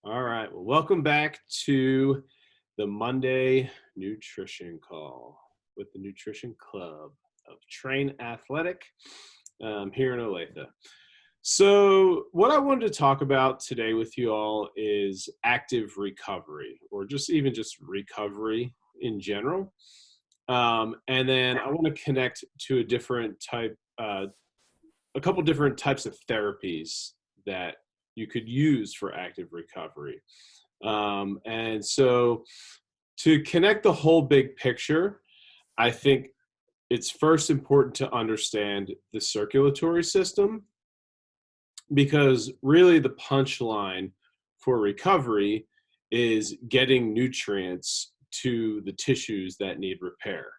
All right. Well, welcome back to the Monday Nutrition Call with the Nutrition Club of Train Athletic here in Olathe. So, what I wanted to talk about today with you all is active recovery, or just recovery in general. And then I want to connect to a couple different types of therapies that you could use for active recovery. And so to connect the whole big picture, I think it's first important to understand the circulatory system, because really the punchline for recovery is getting nutrients to the tissues that need repair.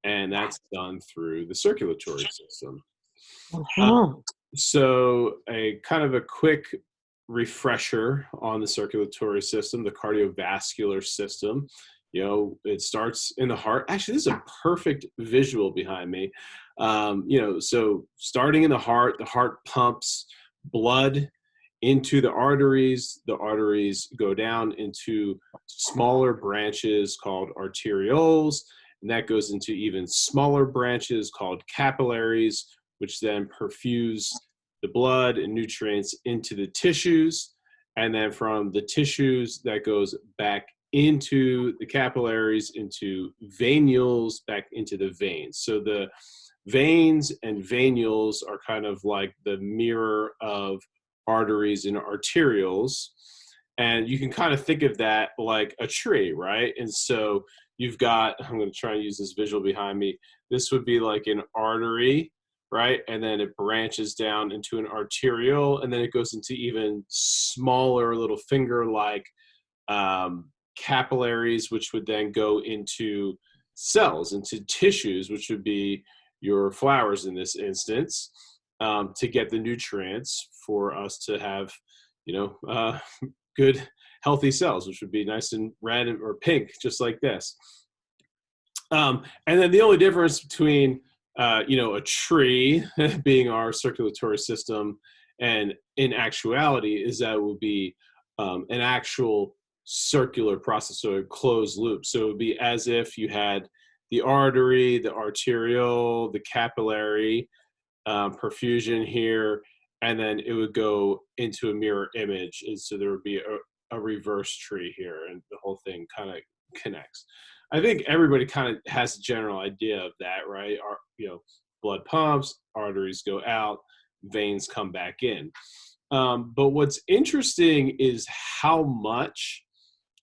And that's done through the circulatory system. Uh, Mhm. so a kind of a quick refresher on the circulatory system, the cardiovascular system. It starts in the heart. Actually, this is a perfect visual behind me. So starting in the heart pumps blood into the arteries go down into smaller branches called arterioles, and that goes into even smaller branches called capillaries, which then perfuse the blood and nutrients into the tissues. And then from the tissues, that goes back into the capillaries, into venules, back into the veins. So the veins and venules are kind of like the mirror of arteries and arterioles. And you can kind of think of that like a tree, right? And so I'm going to try and use this visual behind me. This would be like an artery, right? And then it branches down into an arteriole, and then it goes into even smaller little finger-like capillaries, which would then go into cells, into tissues, which would be your flowers in this instance, to get the nutrients for us to have, good, healthy cells, which would be nice and red or pink, just like this. And then the only difference between a tree being our circulatory system and in actuality is that it will be an actual circular process, so a closed loop. So it would be as if you had the artery, the arteriole, the capillary perfusion here, and then it would go into a mirror image. And so there would be a reverse tree here, and the whole thing kind of connects. I think everybody kind of has a general idea of that, right? Blood pumps, arteries go out, veins come back in. But what's interesting is how much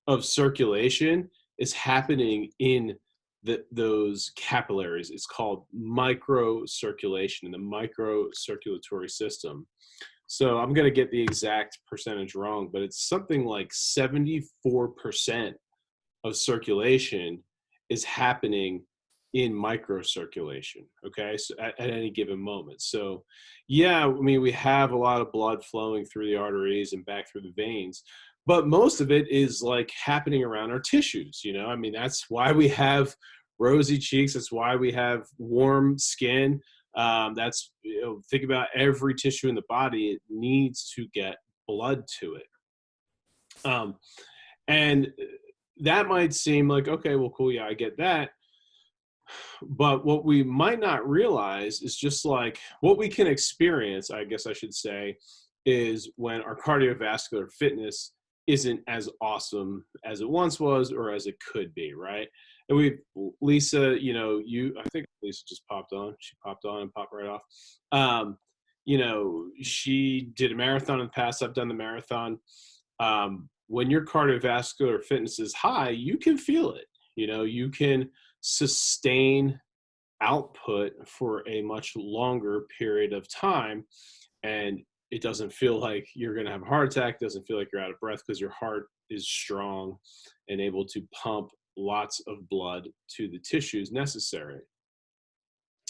of circulation is happening in those capillaries. It's called microcirculation in the microcirculatory system. So I'm going to get the exact percentage wrong, but it's something like 74% of circulation is happening in microcirculation, okay, so at any given moment. So yeah, I mean, we have a lot of blood flowing through the arteries and back through the veins, but most of it is like happening around our tissues. I mean, that's why we have rosy cheeks, that's why we have warm skin. Think about every tissue in the body, it needs to get blood to it. And that might seem like, okay, well, cool, yeah, I get that. But what we might not realize is just like what we can experience, I guess I should say, is when our cardiovascular fitness isn't as awesome as it once was or as it could be, right? And Lisa, I think Lisa just popped on. She popped on and popped right off. She did a marathon in the past. I've done the marathon. When your cardiovascular fitness is high, you can feel it. You can sustain output for a much longer period of time, and it doesn't feel like you're going to have a heart attack, doesn't feel like you're out of breath, because your heart is strong and able to pump lots of blood to the tissues necessary.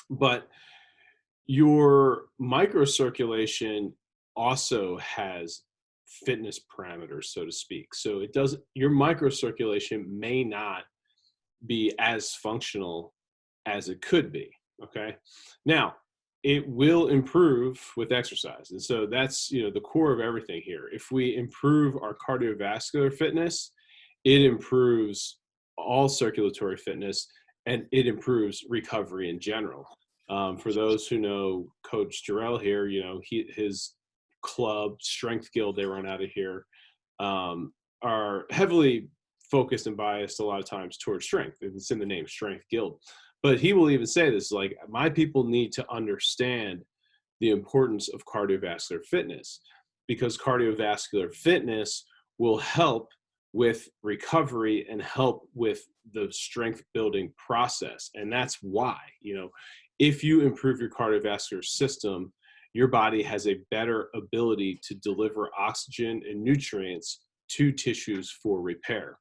But your microcirculation also has fitness parameters, so to speak. So your microcirculation may not be as functional as it could be. Okay. Now, it will improve with exercise. And so that's, the core of everything here. If we improve our cardiovascular fitness, it improves all circulatory fitness, and it improves recovery in general. For those who know Coach Jarrell here, his club, Strength Guild, they run out of here, are heavily focused and biased a lot of times towards strength. It's in the name, Strength Guild. But he will even say this, like, my people need to understand the importance of cardiovascular fitness, because cardiovascular fitness will help with recovery and help with the strength building process. And that's why, if you improve your cardiovascular system, your body has a better ability to deliver oxygen and nutrients to tissues for repair.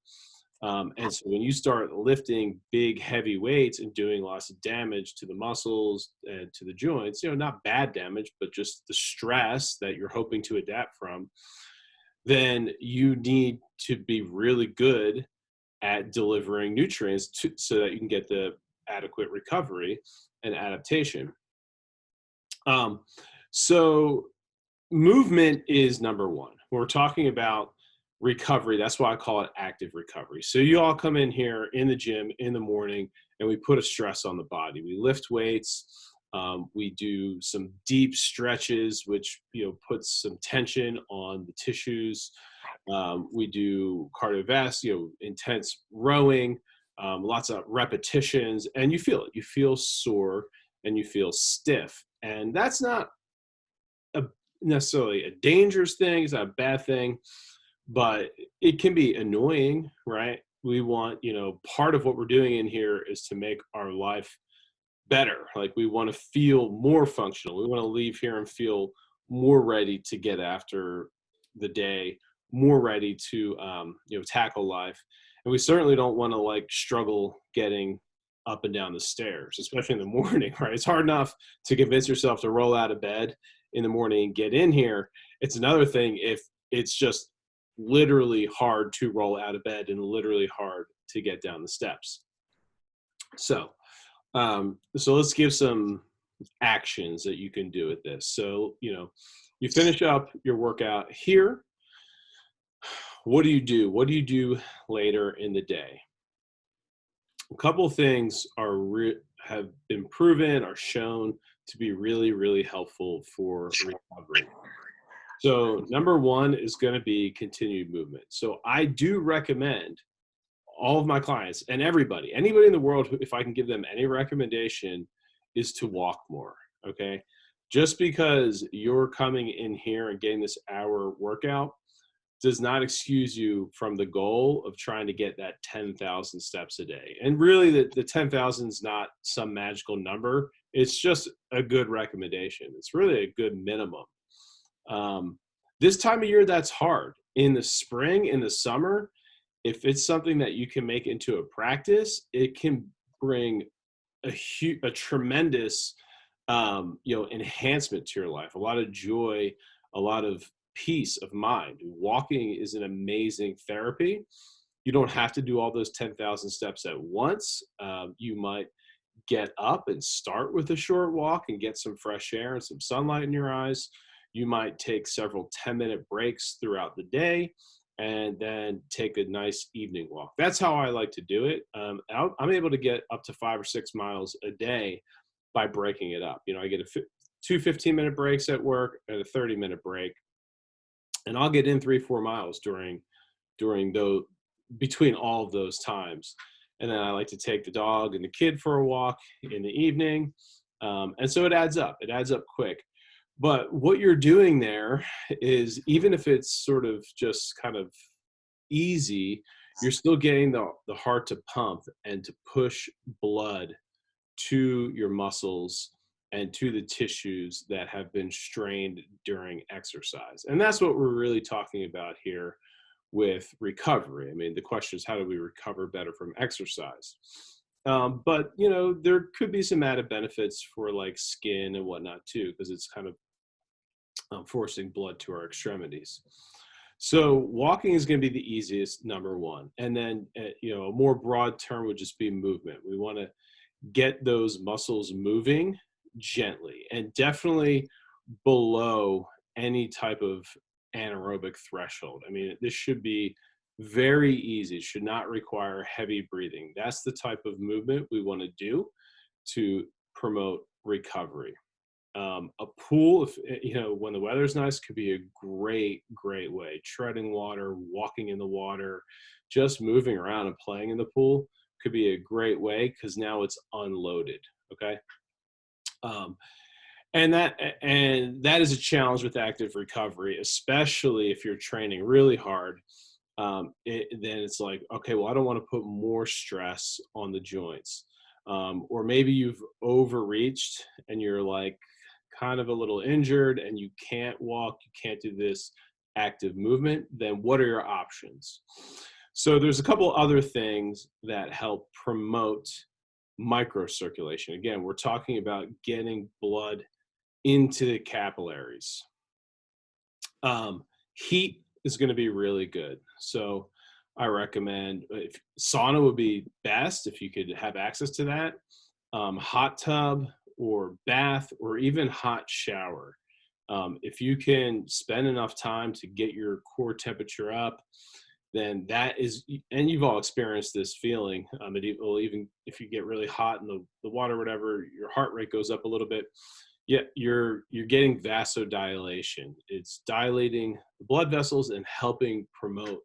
And so when you start lifting big, heavy weights and doing lots of damage to the muscles and to the joints, not bad damage, but just the stress that you're hoping to adapt from, then you need to be really good at delivering nutrients so that you can get the adequate recovery and adaptation. So movement is number one. We're talking about recovery. That's why I call it active recovery. So you all come in here in the gym in the morning and we put a stress on the body. We lift weights. We do some deep stretches, which, puts some tension on the tissues. We do cardiovascular, intense rowing, lots of repetitions, and you feel it. You feel sore and you feel stiff. And that's not necessarily a dangerous thing. It's not a bad thing, but it can be annoying, right? We want, part of what we're doing in here is to make our life better. Like, we want to feel more functional. We want to leave here and feel more ready to get after the day, more ready to, tackle life. And we certainly don't want to struggle getting up and down the stairs, especially in the morning, right? It's hard enough to convince yourself to roll out of bed in the morning and get in here. It's another thing if it's just literally hard to roll out of bed and literally hard to get down the steps. So let's give some actions that you can do with this. So, you finish up your workout here. What do you do? What do you do later in the day? A couple of things have been proven or shown to be really, really helpful for recovery. So number one is going to be continued movement. So I do recommend all of my clients and anybody in the world, if I can give them any recommendation, is to walk more. Okay. Just because you're coming in here and getting this hour workout does not excuse you from the goal of trying to get that 10,000 steps a day. And really the 10,000 is not some magical number. It's just a good recommendation. It's really a good minimum. This time of year, that's hard. In the spring, in the summer, if it's something that you can make into a practice, it can bring a tremendous, enhancement to your life, a lot of joy, a lot of peace of mind. Walking is an amazing therapy. You don't have to do all those 10,000 steps at once. You might get up and start with a short walk and get some fresh air and some sunlight in your eyes. You might take several 10-minute breaks throughout the day and then take a nice evening walk. That's how I like to do it. I'm able to get up to 5 or 6 miles a day by breaking it up. I get two 15-minute breaks at work and a 30-minute break. And I'll get in 3-4 miles between all of those times. And then I like to take the dog and the kid for a walk in the evening. And so it adds up quick. But what you're doing there is, even if it's sort of just kind of easy, you're still getting the heart to pump and to push blood to your muscles and to the tissues that have been strained during exercise. And that's what we're really talking about here with recovery. I mean, the question is, how do we recover better from exercise? But, there could be some added benefits for skin and whatnot too, because it's kind of forcing blood to our extremities. So walking is going to be the easiest, number one. And then, a more broad term would just be movement. We want to get those muscles moving gently, and definitely below any type of anaerobic threshold. I mean, this should be very easy. It should not require heavy breathing. That's the type of movement we want to do to promote recovery. A pool, if when the weather's nice, could be a great way. Treading water, walking in the water, just moving around and playing in the pool could be a great way, because now it's unloaded. Okay. Um, and that is a challenge with active recovery, especially if you're training really hard. Then it's like, okay, well, I don't want to put more stress on the joints. Or maybe you've overreached and you're like kind of a little injured and you can't walk, you can't do this active movement. Then what are your options? So there's a couple other things that help promote microcirculation. Again, we're talking about getting blood into the capillaries. Heat is going to be really good. So I recommend, if sauna would be best if you could have access to that. Hot tub or bath or even hot shower. If you can spend enough time to get your core temperature up, then that is, and you've all experienced this feeling. Even if you get really hot in the water, whatever, your heart rate goes up a little bit. Yeah, you're getting vasodilation. It's dilating the blood vessels and helping promote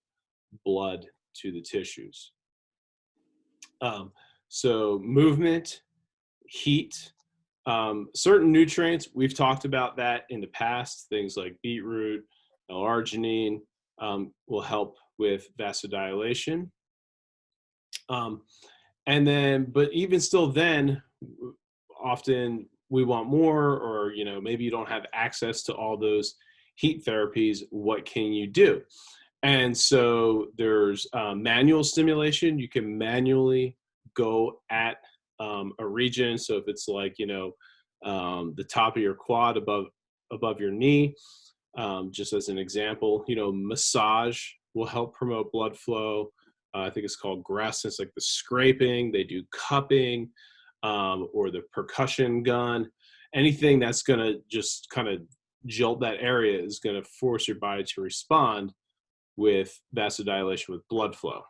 blood to the tissues. So movement, heat, certain nutrients, we've talked about that in the past. Things like beetroot, L-arginine will help with vasodilation. But even still then, often we want more, or maybe you don't have access to all those heat therapies. What can you do? And so there's manual stimulation. You can manually go at a region. So if it's like the top of your quad above your knee, just as an example, massage will help promote blood flow. I think it's called grassin. It's like the scraping. They do cupping. Or the percussion gun. Anything that's going to just kind of jolt that area is going to force your body to respond with vasodilation, with blood flow.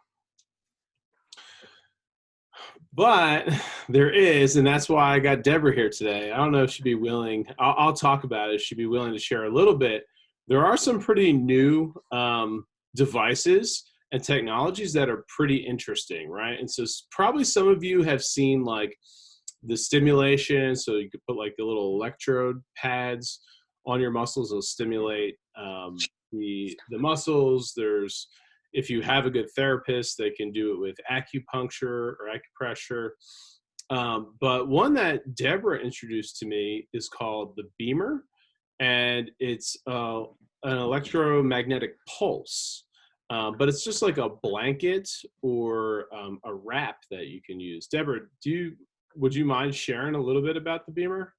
But there is, and that's why I got Deborah here today. I don't know if she'd be willing, I'll talk about it, if she'd be willing to share a little bit. There are some pretty new devices and technologies that are pretty interesting, right? And so probably some of you have seen like the stimulation. So you could put like the little electrode pads on your muscles. They'll stimulate the muscles. If you have a good therapist, they can do it with acupuncture or acupressure. But one that Deborah introduced to me is called the Bemer, and it's an electromagnetic pulse. But it's just like a blanket or a wrap that you can use. Deborah, would you mind sharing a little bit about the Bemer?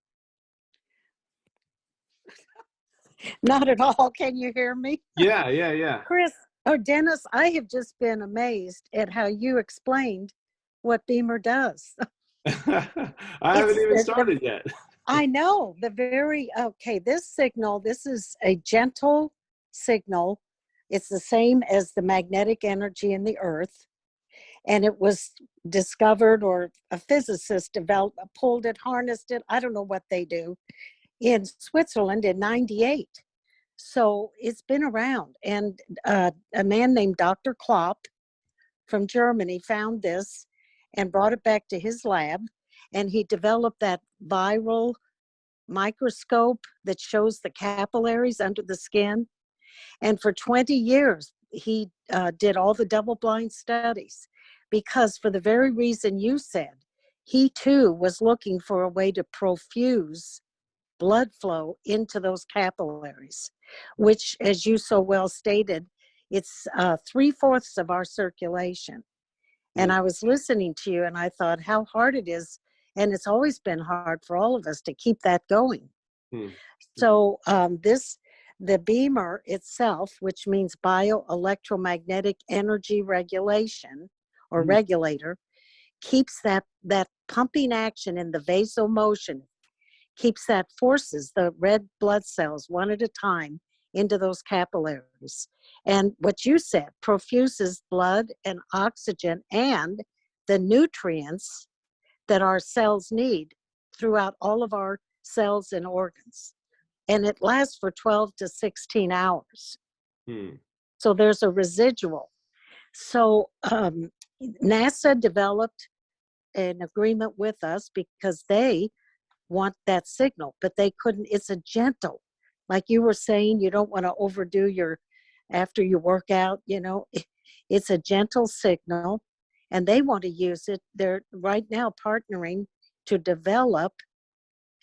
Not at all. Can you hear me? Yeah. Chris, Dennis, I have just been amazed at how you explained what Bemer does. I haven't even started yet. I know. This is a gentle signal. It's the same as the magnetic energy in the earth. And it was discovered, or a physicist pulled it, harnessed it, I don't know what they do, in Switzerland in 98. So it's been around. And a man named Dr. Klopp from Germany found this and brought it back to his lab. And he developed that viral microscope that shows the capillaries under the skin. And for 20 years, he did all the double-blind studies, because for the very reason you said, he too was looking for a way to profuse blood flow into those capillaries, which, as you so well stated, it's 3/4 of our circulation. And I was listening to you and I thought how hard it is. And it's always been hard for all of us to keep that going. So the Bemer itself, which means bioelectromagnetic energy regulation or regulator, keeps that pumping action in the vasomotion, keeps that forces the red blood cells one at a time into those capillaries. And what you said, profuses blood and oxygen and the nutrients that our cells need throughout all of our cells and organs. And it lasts for 12 to 16 hours. Hmm. So there's a residual. So NASA developed an agreement with us because they want that signal, but they couldn't. It's a gentle, like you were saying, you don't want to overdo your after you work out, it's a gentle signal, and they want to use it. They're right now partnering to develop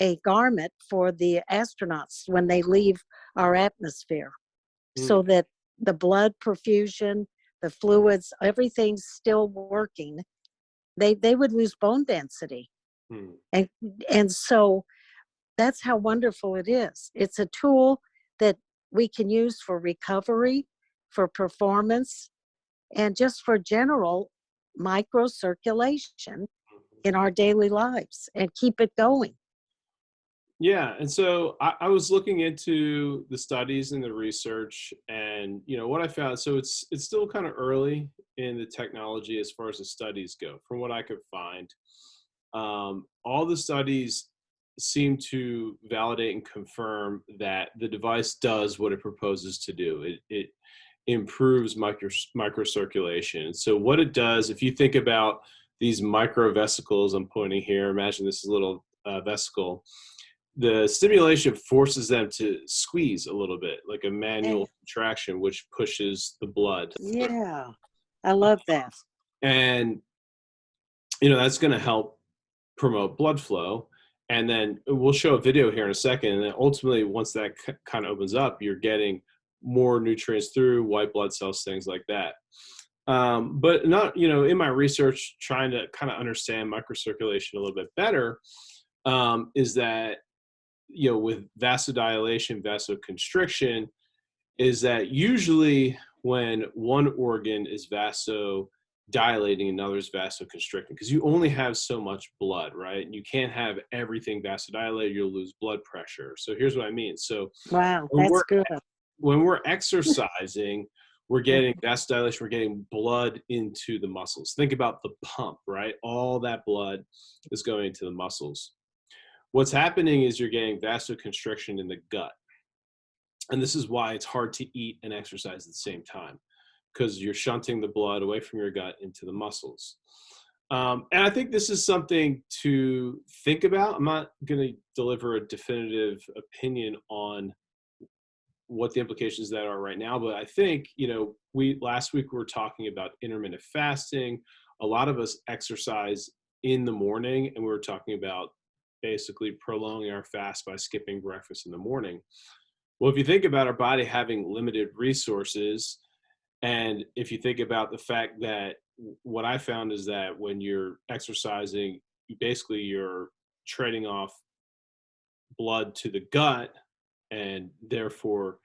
a garment for the astronauts when they leave our atmosphere, Hmm. so that the blood perfusion, the fluids, everything's still working. They would lose bone density. Hmm. And and so that's how wonderful it is. It's a tool that we can use for recovery, for performance, and just for general microcirculation in our daily lives and keep it going. Yeah, and so I was looking into the studies and the research, and what I found. So it's still kind of early in the technology as far as the studies go. From what I could find, all the studies seem to validate and confirm that the device does what it proposes to do. It improves microcirculation. So what it does, if you think about these microvesicles, I'm pointing here. Imagine this is a little vesicle. The stimulation forces them to squeeze a little bit, like a Eh, manual contraction, which pushes the blood through. Yeah, I love that. And that's going to help promote blood flow. And then we'll show a video here in a second. And then ultimately, once that kind of opens up, you're getting more nutrients through, white blood cells, things like that. But not, in my research, trying to kind of understand microcirculation a little bit better, is that, with vasodilation, vasoconstriction, is that usually when one organ is vasodilating, another is vasoconstricting, because you only have so much blood, right? And you can't have everything vasodilated, you'll lose blood pressure. So here's what I mean. So Wow, when that's we're good. when we're exercising, we're getting vasodilation, we're getting blood into the muscles. Think about the pump, right? All that blood is going into the muscles. What's happening is you're getting vasoconstriction in the gut. And this is why it's hard to eat and exercise at the same time, because you're shunting the blood away from your gut into the muscles. And I think this is something to think about. I'm not going to deliver a definitive opinion on what the implications that are right now, but I think, we last week we were talking about intermittent fasting. A lot of us exercise in the morning, and we were talking about basically prolonging our fast by skipping breakfast in the morning. Well, if you think about our body having limited resources, and if you think about the fact that what I found is that when you're exercising, you're trading off blood to the gut, and therefore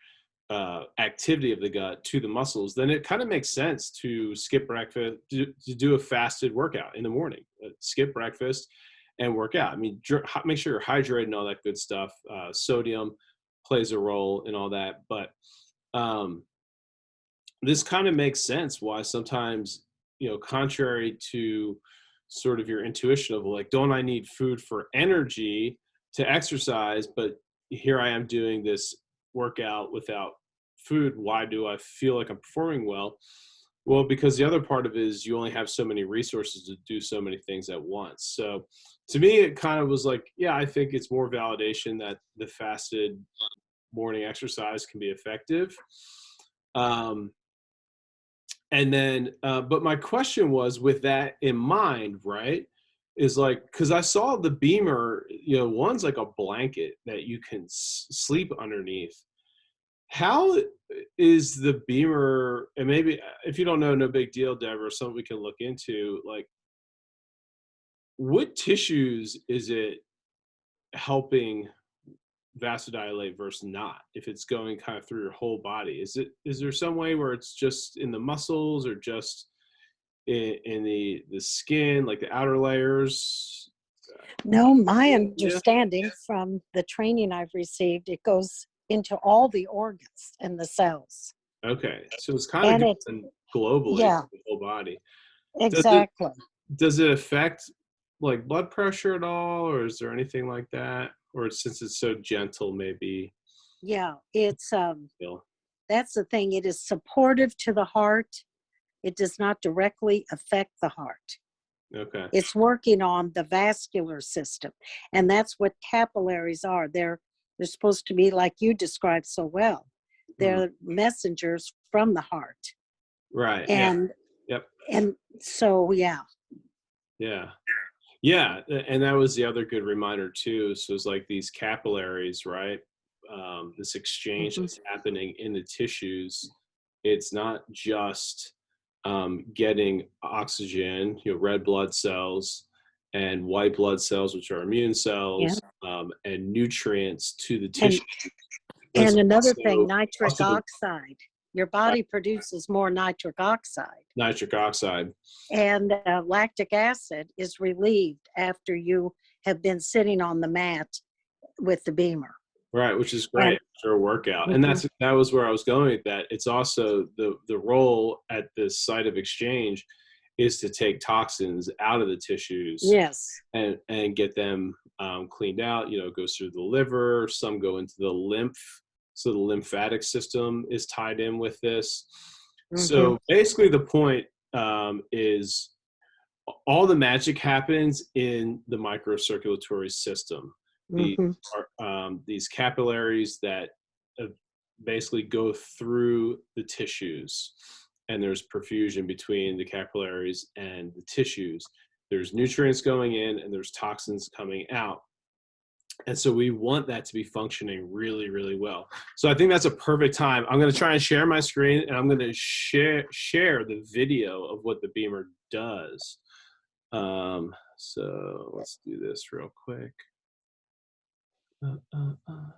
activity of the gut to the muscles, then it kind of makes sense to skip breakfast, to do a fasted workout in the morning, skip breakfast and work out. I mean, make sure you're hydrated and all that good stuff. Sodium plays a role in all that, but um, this kind of makes sense why sometimes, contrary to sort of your intuition of like, don't I need food for energy to exercise? But here I am doing this workout without food. Why do I feel like I'm performing well? Well, because the other part of it is you only have so many resources to do so many things at once. So to me, it kind of was like, yeah, I think it's more validation that the fasted morning exercise can be effective. Um, and then, but my question was, with that in mind, right, is like, because I saw the Bemer, one's like a blanket that you can sleep underneath. How is the Bemer, and maybe if you don't know, no big deal, Deborah, something we can look into, like, what tissues is it helping vasodilate versus not, if it's going kind of through your whole body? Is there some way where it's just in the muscles, or just in the skin, like the outer layers? No, my Yeah. understanding from the training I've received, it goes into all the organs and the cells. Okay. So it's kind of And it, going globally yeah, to the whole body. Does it exactly. does it affect like blood pressure at all, or is there anything like that? Or since it's so gentle, maybe Yeah, it's feel that's the thing. It is supportive to the heart. It does not directly affect the heart. okay. It's working on the vascular system. And that's what capillaries are. They're supposed to be like you described so well. Mhm. They're messengers from the heart. Right. Yeah. And Yep. and so yeah. Yeah. Yeah, and that was the other good reminder too. So it's like these capillaries, right? This exchange Mhm. that's happening in the tissues. It's not just getting oxygen, red blood cells and white blood cells, which are immune Yeah. cells, and nutrients to the And tissue. But it's and another thing, also nitric also the oxide. Your body produces more nitric oxide. nitric oxide. And lactic acid is relieved after you have been sitting on the mat with the Beamer. Right, which is And great for a workout. And mhm, that was where I was going with that. It's also the role at this site of exchange is to take toxins out of the tissues yes. and get them cleaned out. It goes through the liver, some go into the lymph. So the lymphatic system is tied in with this. Hmm. So basically the point is all the magic happens in the microcirculatory system. These Hmm. are these capillaries that uh, basically go through the tissues, and there's perfusion between the capillaries and the tissues. There's nutrients going in, and there's toxins coming out. And so we want that to be functioning really, really well. So I think that's a perfect time. I'm going to try and share my screen, and I'm going to share the video of what the Beamer does. So let's do this real quick. Uh, uh, uh.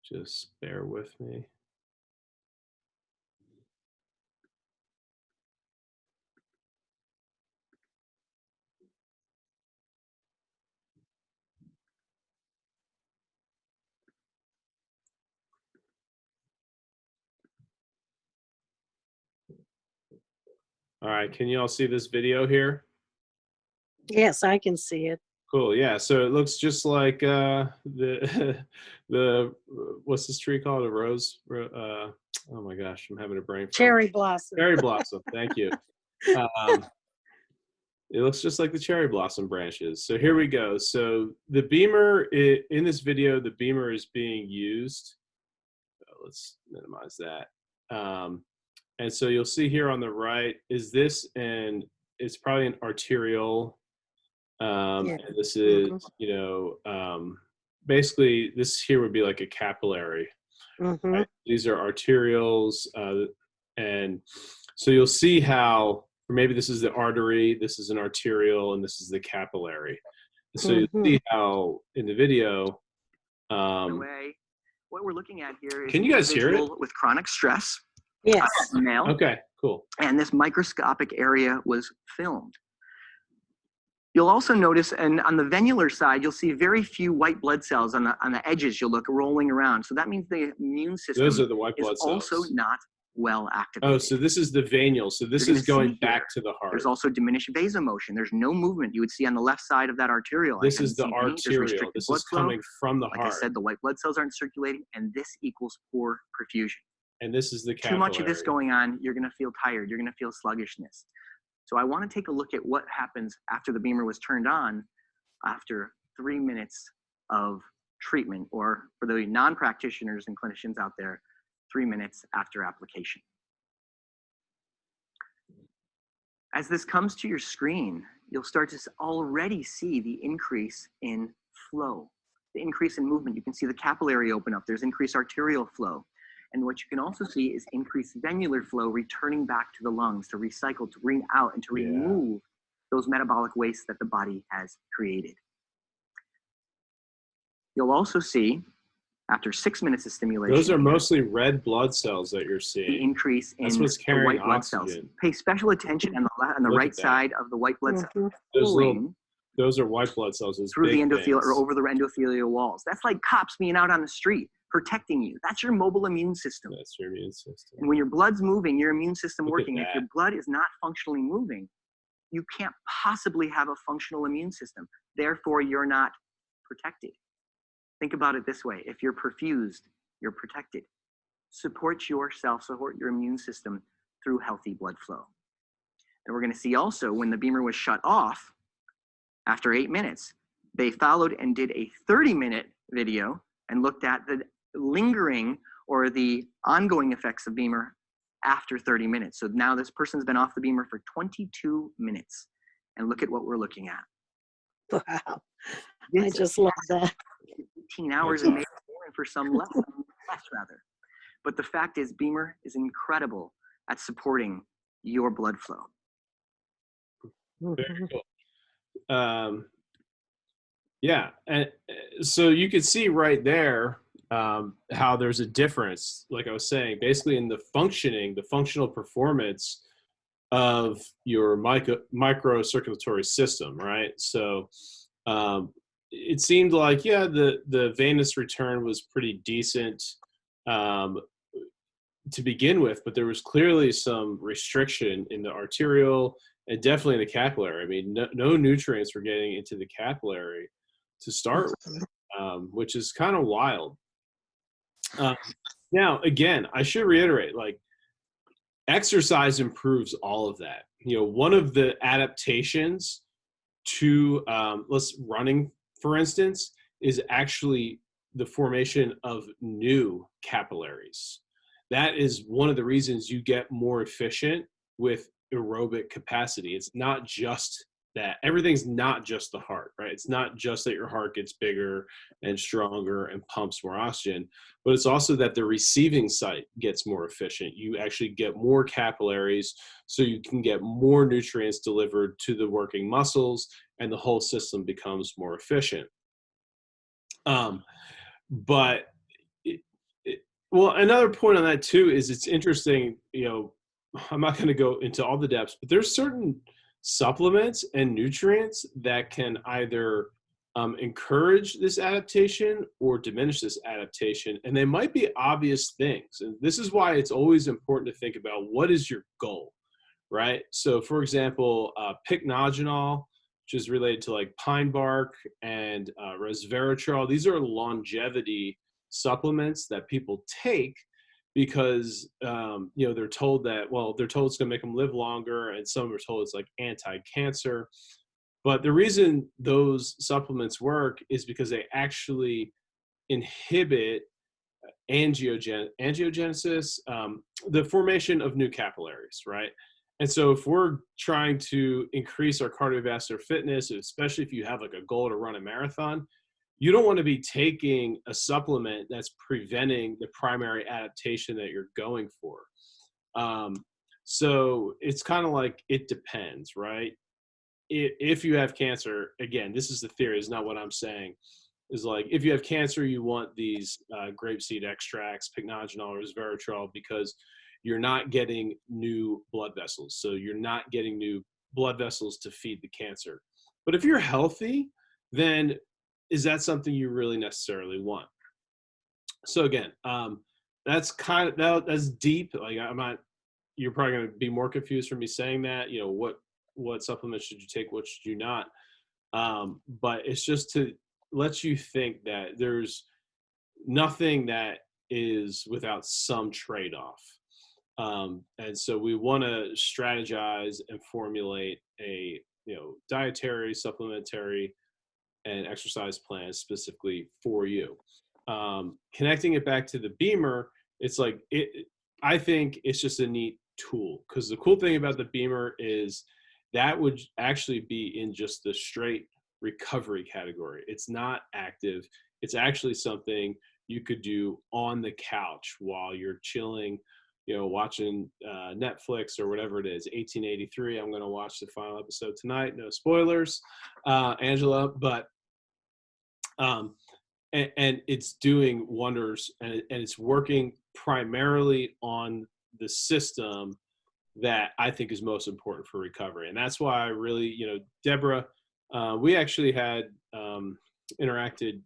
Just bear with me. All right, can you all see this video here? Yes, I can see it. Cool. Yeah. So it looks just like the the what's this tree called? A rose. Oh my gosh, I'm having a brain fart. Cherry blossom. Cherry blossom. Thank you. Um, it looks just like the cherry blossom branches. So here we go. So the Beamer in this video, the Beamer is being used. Let's minimize that. And so you'll see here on the right is this, and it's probably an arterial. Yeah. And this is, Hmm. basically this here would be like a capillary. Hmm. Right? These are arterioles, and so you'll see how, or maybe this is the artery, this is an arterial, and this is the capillary. And so you Hmm. see how in the video, Way, what we're looking at here is can an you guys hear it? individual with chronic stress, Yes. a male, Okay, cool. and this microscopic area was filmed. You'll also notice, and on the venular side, you'll see very few white blood cells on the edges. You'll look rolling around. So that means the immune system Those are the white is blood also cells. not well Oh, activated. so this is the venual. So this You're is gonna going see here, back to the heart. There's also diminished vasomotion. There's no movement you would see on the left side of that arterial. I This is haven't the seen any. There's arterial. restricted This blood is flow. coming from the Like heart. I said, the white blood cells aren't circulating, and this equals poor perfusion. And this is the Too capillary. much of this going on, you're going to feel tired. You're going to feel sluggishness. So I want to take a look at what happens after the Beamer was turned on after 3 minutes of treatment, or for the non-practitioners and clinicians out there, 3 minutes after application. As this comes to your screen, you'll start to already see the increase in flow, the increase in movement. You can see the capillary open up. There's increased arterial flow. And what you can also see is increased venular flow returning back to the lungs to recycle, to bring out, and to remove those metabolic wastes that the body has created. You'll also see, After 6 minutes of stimulation, Those are mostly red blood cells that you're the seeing. increase in That's what's the carrying white blood cells. oxygen. Pay special attention on the Look right at that. side of the white blood cells Mhm. Those pulling those are white blood cells. Those through the big endothelial or things. over the endothelial walls. That's like cops being out on the street protecting you. That's your mobile immune system. That's your immune system. And when your blood's moving, your immune system Look at working. If that. your blood is not functionally moving, you can't possibly have a functional immune system. Therefore, you're not protected. Think about it this way. If you're perfused, you're protected. Support yourself, support your immune system through healthy blood flow. And we're going to see also when the Bemer was shut off after 8 minutes, they followed and did a 30-minute video and looked at the lingering or the ongoing effects of Bemer after 30 minutes. So now this person's been off the Bemer for 22 minutes. And look at what we're looking at. Wow. This I just love that. 18 hours and maybe more, and for some less rather. But the fact is, Bemer is incredible at supporting your blood flow. Very Mhm. cool. Yeah, and so you can see right there how there's a difference, like I was saying, basically in the functional performance of your microcirculatory system, right? So it seemed like, yeah, the venous return was pretty decent to begin with, but there was clearly some restriction in the arterial and definitely in the capillary. I mean, no nutrients were getting into the capillary to start with, which is kind of wild. Now, again, I should reiterate, like, exercise improves all of that. You know, one of the adaptations to running, for instance, is actually the formation of new capillaries. That is one of the reasons you get more efficient with aerobic capacity. It's not just that. Everything's not just the heart, right? It's not just that your heart gets bigger and stronger and pumps more oxygen, but it's also that the receiving site gets more efficient. You actually get more capillaries, so you can get more nutrients delivered to the working muscles, and the whole system becomes more efficient. But well, another point on that too is it's interesting, you know, I'm not going to go into all the depths, but there's certain supplements and nutrients that can either encourage this adaptation or diminish this adaptation. And they might be obvious things. And this is why it's always important to think about what is your goal, right? So for example, pycnogenol, which is related to like pine bark, and resveratrol, these are longevity supplements that people take because you know, they're told that, well, they're told it's going to make them live longer, and some are told it's like anti-cancer. But the reason those supplements work is because they actually inhibit angiogenesis, the formation of new capillaries, right? And so if we're trying to increase our cardiovascular fitness, especially if you have like a goal to run a marathon, you don't want to be taking a supplement that's preventing the primary adaptation that you're going for. So it's kind of like, it depends, right? If you have cancer, again, this is the theory, is not what I'm saying, is like, if you have cancer, you want these grapeseed extracts, pycnogenol or resveratrol, because you're not getting new blood vessels. So you're not getting new blood vessels to feed the cancer. But if you're healthy, then is that something you really necessarily want? So again, that's kind of, that's deep. Like, I'm not, you're probably going to be more confused from me saying that, you know, what supplements should you take, what should you not? But it's just to let you think that there's nothing that is without some trade-off. And so we want to strategize and formulate a, you know, dietary, supplementary, and exercise plan specifically for you. Connecting it back to the Bemer, it's like, I think it's just a neat tool, because the cool thing about the Bemer is that would actually be in just the straight recovery category. It's not active. It's actually something you could do on the couch while you're chilling, you know, watching Netflix or whatever it is. 1883, I'm going to watch the final episode tonight. No spoilers, Angela, but and it's doing wonders, and it's working primarily on the system that I think is most important for recovery. And that's why I really, Deborah, we actually had interacted,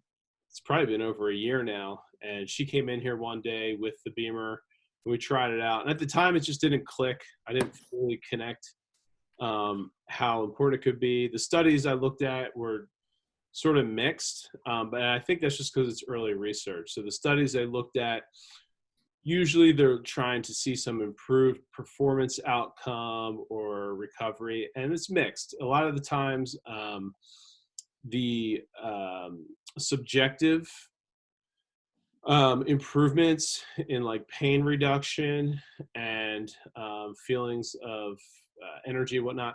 it's probably been over a year now. And she came in here one day with the Bemer, and we tried it out. And at the time, it just didn't click. I didn't fully connect how important it could be. The studies I looked at were sort of mixed, but I think that's just because it's early research. So the studies they looked at, usually they're trying to see some improved performance outcome or recovery, and it's mixed. A lot of the times, the subjective improvements in like pain reduction and feelings of energy and whatnot,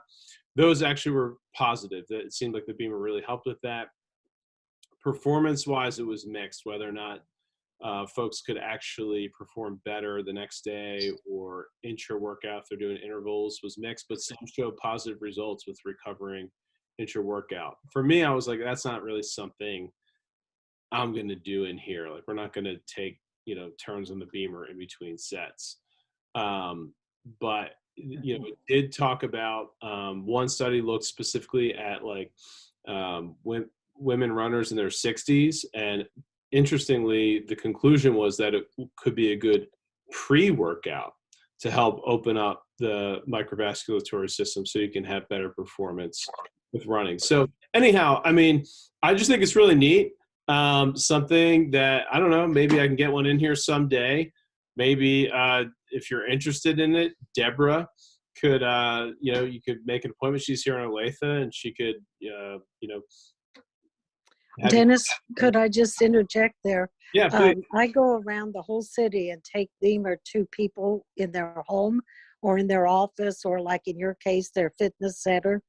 those actually were positive. It seemed like the Beamer really helped with that. Performance-wise, it was mixed, whether or not folks could actually perform better the next day or intra-workout if they're doing intervals was mixed, but some showed positive results with recovering intra-workout. For me, I was like, that's not really something I'm going to do in here. Like, we're not going to take, turns on the Beamer in between sets. But, it did talk about, one study looked specifically at like when women runners in their 60s. And interestingly, the conclusion was that it could be a good pre-workout to help open up the microvasculatory system so you can have better performance with running. So anyhow, I mean, I just think it's really neat. Something that, I don't know, maybe I can get one in here someday. Maybe if you're interested in it, Deborah could, you could make an appointment. She's here in Olathe, and she could, Dennis, could I just interject there? Yeah, please. I go around the whole city and take Beamer to people in their home or in their office, or like in your case, their fitness center.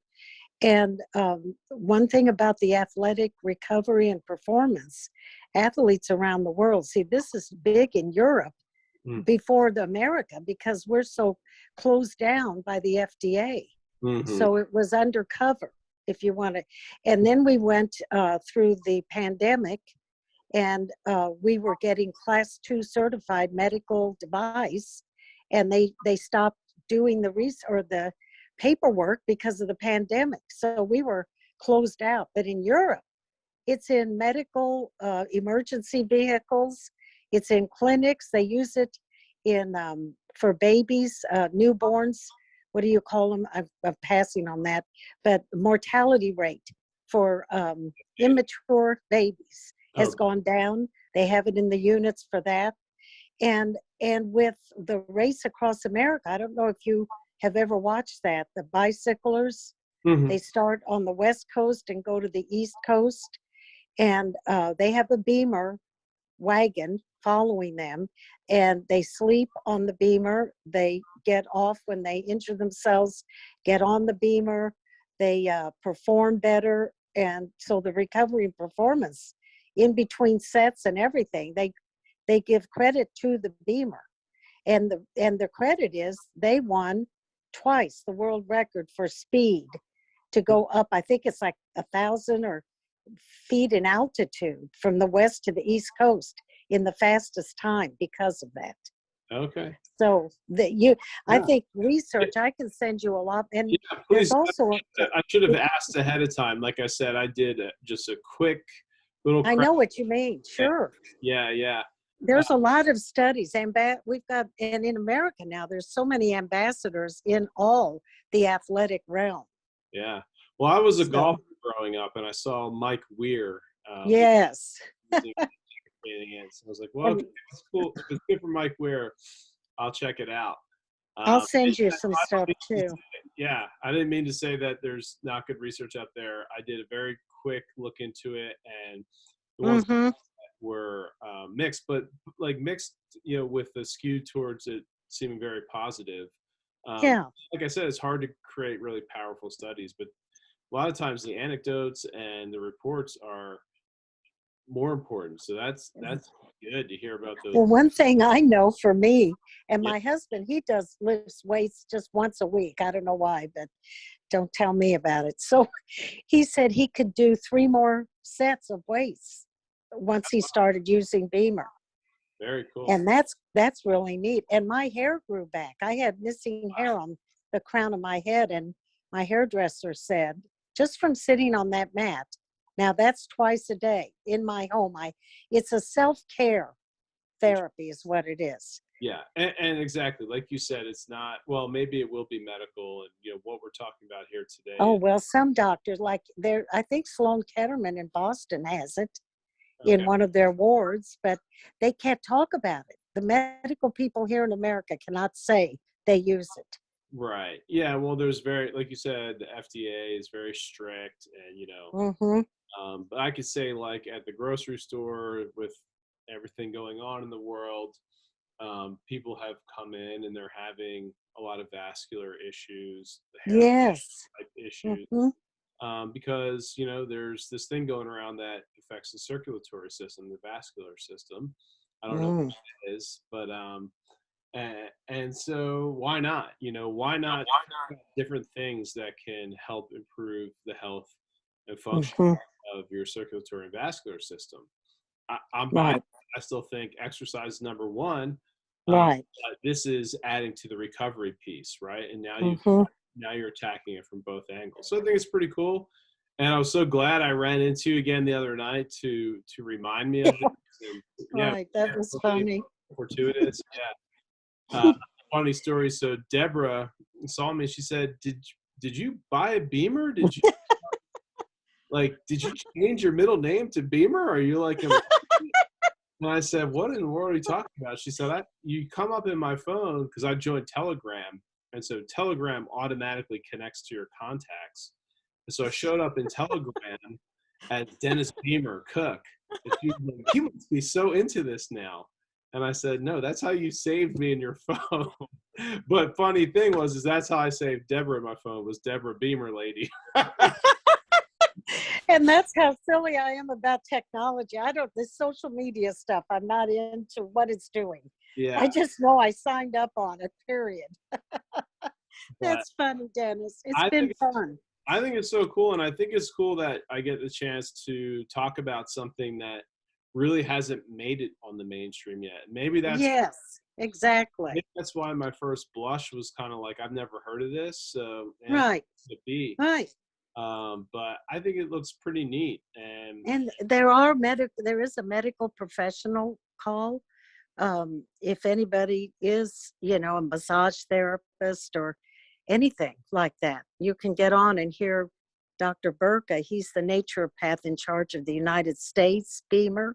And one thing about the athletic recovery and performance, athletes around the world, see, this is big in Europe before the America, because we're so closed down by the FDA. So it was undercover, if you want to. And then we went through the pandemic, and we were getting class 2 certified medical device, and they stopped doing the paperwork because of the pandemic. So we were closed out. But in Europe, it's in medical emergency vehicles. It's in clinics. They use it in for babies, newborns. What do you call them? I'm passing on that. But mortality rate for immature babies has gone down. They have it in the units for that. And with the race across America, I don't know if you have ever watched that, the bicyclers, they start on the West Coast and go to the East Coast, and they have a Beamer wagon following them, and they sleep on the Beamer. They get off when they injure themselves, get on the Beamer, they perform better. And so the recovery and performance in between sets and everything, they give credit to the Beamer. And the credit is they won twice the world record for speed to go up. I think it's like 1,000 or feet in altitude from the west to the east coast in the fastest time because of that. Okay. So I think research, I can send you a lot. And please. there's also I should have asked ahead of time. Like I said, I did just a quick little. I know what you mean. Sure. Yeah. There's a lot of studies, and we've got, and in America now, there's so many ambassadors in all the athletic realm. Yeah. Well, I was a golfer growing up, and I saw Mike Weir. Yes. So I was like, well, okay, it's cool. If it's good for Mike Weir, I'll check it out. I'll send you some stuff too. Yeah. I didn't mean to say that there's not good research out there. I did a very quick look into it, and the ones that were mixed, but like mixed, with the skew towards it seeming very positive. Like I said, it's hard to create really powerful studies, but a lot of times the anecdotes and the reports are more important. So that's good to hear about those. Well, one thing I know for me, and my husband, he lifts weights just once a week. I don't know why, but don't tell me about it. So he said he could do 3 more sets of weights once he started using Bemer. Very cool. And that's really neat. And my hair grew back. I had missing hair on the crown of my head, and my hairdresser said, just from sitting on that mat, now that's twice a day in my home. It's a self-care therapy is what it is. Yeah, and exactly like you said, it's not, well, maybe it will be medical, and what we're talking about here today. Oh, well, some doctors, like I think Sloan Kettering in Boston has it in one of their wards, but they can't talk about it. The medical people here in America cannot say they use it. Right. Yeah. Well, there's like you said, the FDA is very strict, and but I could say, like, at the grocery store, with everything going on in the world, people have come in and they're having a lot of vascular issues, the hair Yes. type issues, because there's this thing going around that affects the circulatory system, the vascular system. I don't know what it is, but and so why not? Why not different things that can help improve the health and function of your circulatory and vascular system? I'm biased. I still think exercise is number one. Right. But this is adding to the recovery piece, right? And now you're attacking it from both angles. So I think it's pretty cool. And I was so glad I ran into you again the other night to remind me of it. And, right. That was funny. Fortuitous. Funny story. So Deborah saw me. She said, "Did you buy a Bemer? Did you did you change your middle name to Bemer? Are you like?" And I said, "What in the world are you talking about?" She said, "You come up in my phone because I joined Telegram, and so Telegram automatically connects to your contacts. And so I showed up in Telegram as Dennis Bemer, cook. And she was like, you must be so into this now." And I said, "No, that's how you saved me in your phone." But funny thing is that's how I saved Deborah in my phone, was Deborah Bemer lady. And that's how silly I am about technology. This social media stuff, I'm not into what it's doing. Yeah. I just know I signed up on it, period. That's funny, Dennis. It's been fun. I think it's so cool. And I think it's cool that I get the chance to talk about something that really hasn't made it on the mainstream yet. Maybe that's yes, exactly. Maybe that's why my first blush was kind of like, I've never heard of this. So right. To be. Right. But I think it looks pretty neat. And there is a medical professional call. If anybody is, a massage therapist or anything like that, you can get on and hear Dr. Burka. He's the naturopath in charge of the United States, Bemer,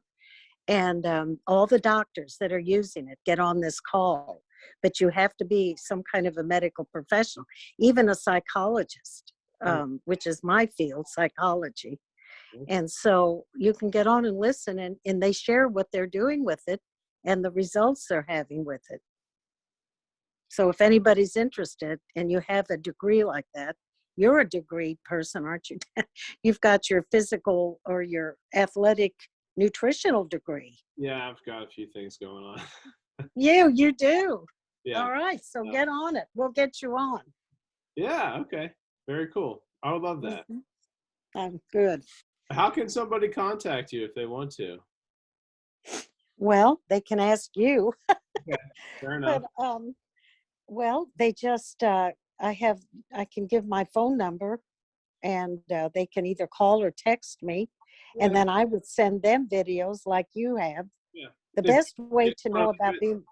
and all the doctors that are using it get on this call. But you have to be some kind of a medical professional, even a psychologist, which is my field, psychology. And so you can get on and listen, and they share what they're doing with it and the results they're having with it. So if anybody's interested and you have a degree like that, you're a degree person, aren't you? You've got your physical or your athletic nutritional degree. Yeah, I've got a few things going on. Yeah, you do. Yeah. All right, so get on it. We'll get you on. Yeah, okay. Very cool. I would love that. Good. How can somebody contact you if they want to? Well, they can ask you. Okay, fair enough. But, well, they just, I can give my phone number, and they can either call or text me, and then I would send them videos like you have. Yeah. The best way to know about being,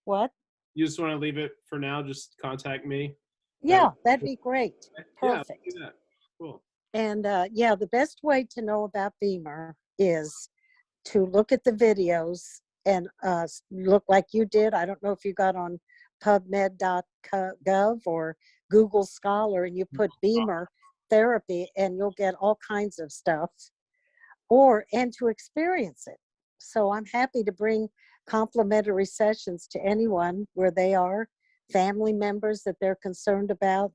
what? You just want to leave it for now, just contact me? Yeah, that'd be great. Perfect. Yeah, do that. Cool. And the best way to know about Bemer is to look at the videos and look like you did. I don't know if you got on PubMed.gov or Google Scholar and you put Bemer therapy, and you'll get all kinds of stuff, and to experience it. So I'm happy to bring complimentary sessions to anyone where they are, family members that they're concerned about.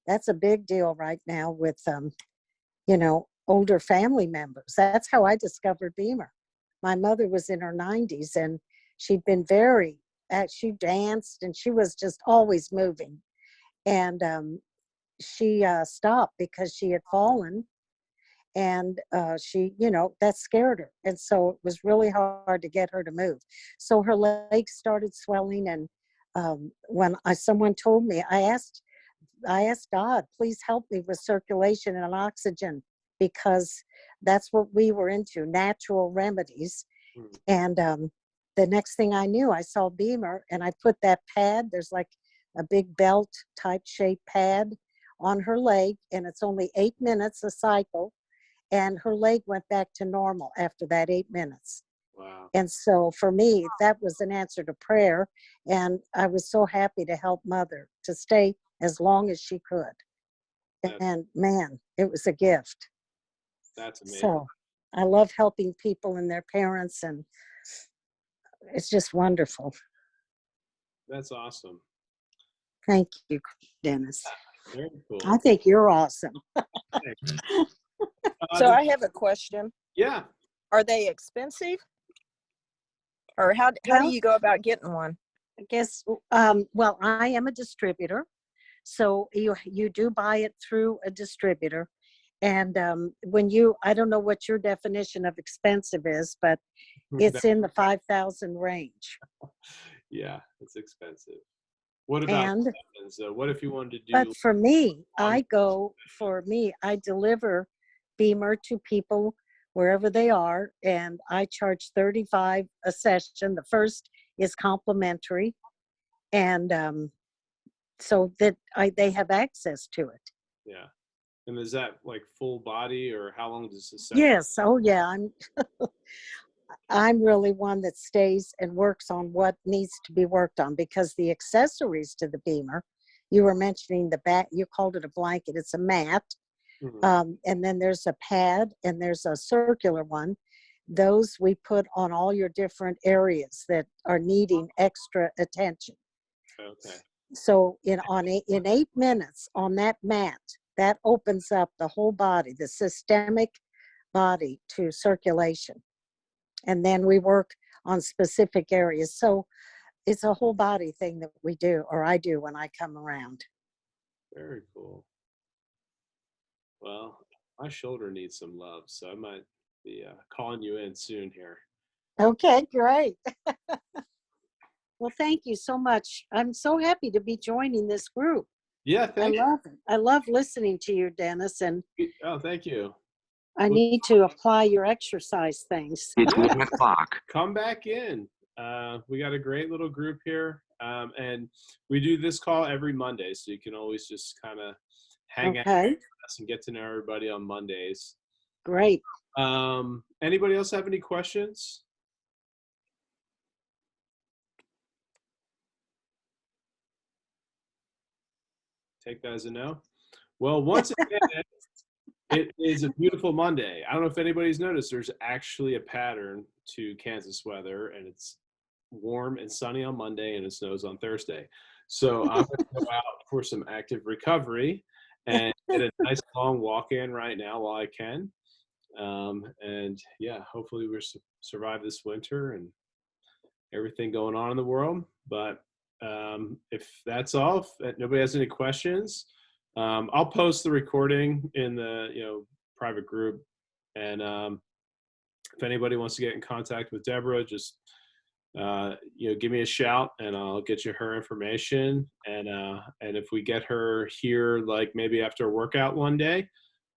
That's a big deal right now with, older family members. That's how I discovered Bemer. My mother was in her 90s, and she'd been she danced, and she was just always moving. And she stopped because she had fallen, And she, that scared her. And so it was really hard to get her to move. So her legs started swelling. And when someone told me, I asked God, please help me with circulation and oxygen, because that's what we were into, natural remedies. Mm. And the next thing I knew, I saw Bemer, and I put that pad, there's like a big belt type shaped pad on her leg, and it's only 8 minutes a cycle. And her leg went back to normal after that 8 minutes. Wow. And so for me, that was an answer to prayer. And I was so happy to help Mother to stay as long as she could. And man, it was a gift. That's amazing. So I love helping people and their parents, and it's just wonderful. That's awesome. Thank you, Dennis. Very cool. I think you're awesome. So I have a question. Yeah. Are they expensive? Or how do you go about getting one? I guess, well, I am a distributor. So you do buy it through a distributor. And I don't know what your definition of expensive is, but it's in the 5,000 range. Yeah, it's expensive. What about what if you wanted to do? But for me, I deliver Bemer to people wherever they are, and I charge $35 a session. The first is complimentary, and so that they have access to it. Yeah. And is that like full body, or how long does this session? Yes. Oh yeah. I'm really one that stays and works on what needs to be worked on, because the accessories to the Bemer, you were mentioning the back, you called it a blanket. It's a mat. Mm-hmm. And then there's a pad, and there's a circular one. Those we put on all your different areas that are needing extra attention. Okay. So in 8 minutes on that mat, that opens up the whole body, the systemic body, to circulation. And then we work on specific areas. So it's a whole body thing that we do, or I do when I come around. Very cool. Well, my shoulder needs some love, so I might be calling you in soon here. Okay, great. Well, thank you so much. I'm so happy to be joining this group. Yeah, thank you. I love it. I love listening to you, Dennis, and Oh, thank you. I need to apply your exercise things. It's 1 o'clock. Come back in. We got a great little group here, and we do this call every Monday, so you can always just kind of hang out with us and get to know everybody on Mondays. Great. Anybody else have any questions? Take that as a no. Well, once again, it is a beautiful Monday. I don't know if anybody's noticed, there's actually a pattern to Kansas weather, and it's warm and sunny on Monday, and it snows on Thursday. So I'm going to go out for some active recovery and get a nice long walk in right now while I can. And yeah, hopefully we'll survive this winter and everything going on in the world. But if that's all, if nobody has any questions, I'll post the recording in the private group. And if anybody wants to get in contact with Deborah, just give me a shout and I'll get you her information. And if we get her here, like maybe after a workout one day,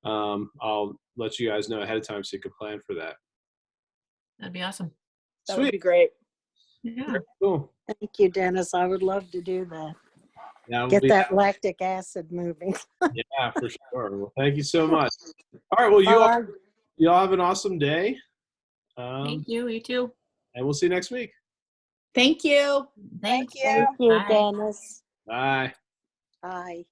I'll let you guys know ahead of time so you can plan for that. That'd be awesome. That Sweet. would be great. Yeah. Cool. Thank you, Dennis. I would love to do that. Get that lactic acid moving. Yeah, for sure. Well, thank you so much. All right. Well, you all have an awesome day. Thank you. You too. And we'll see you next week. Thank you. Thank you. Thank you, Bye. Dennis. Bye. Bye.